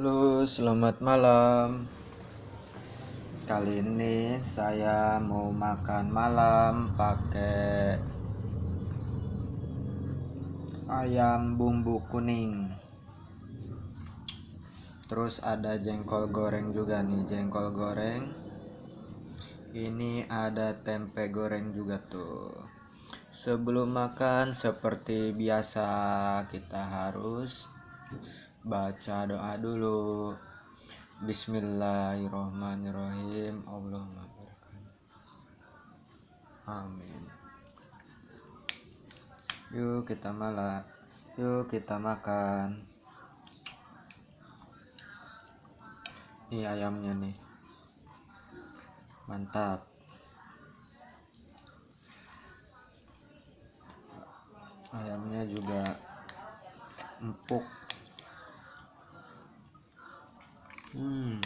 Halo, selamat malam. Kali ini saya mau makan malam pakai ayam bumbu kuning. Terus ada jengkol goreng juga nih, jengkol goreng. Ini ada tempe goreng juga tuh. Sebelum makan seperti biasa kita harus baca doa dulu. Bismillahirrohmanirrohim. Allahumma barik. Amin. Yuk kita makan. Ini ayamnya nih. Mantap. Ayamnya juga empuk. Hmm.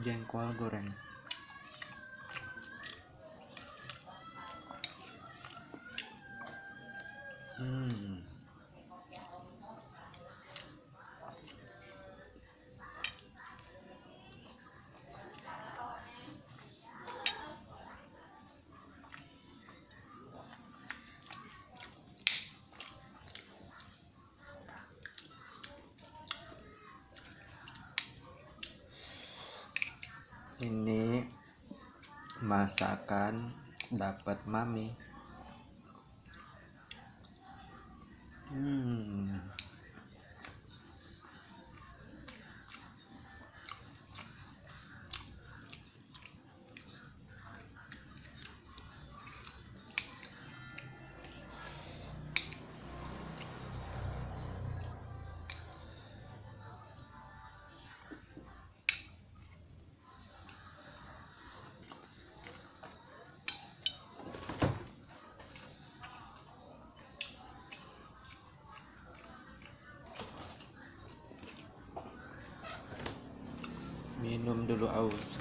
Jengkol goreng. Ini masakan dapat mami. Minum dulu aus.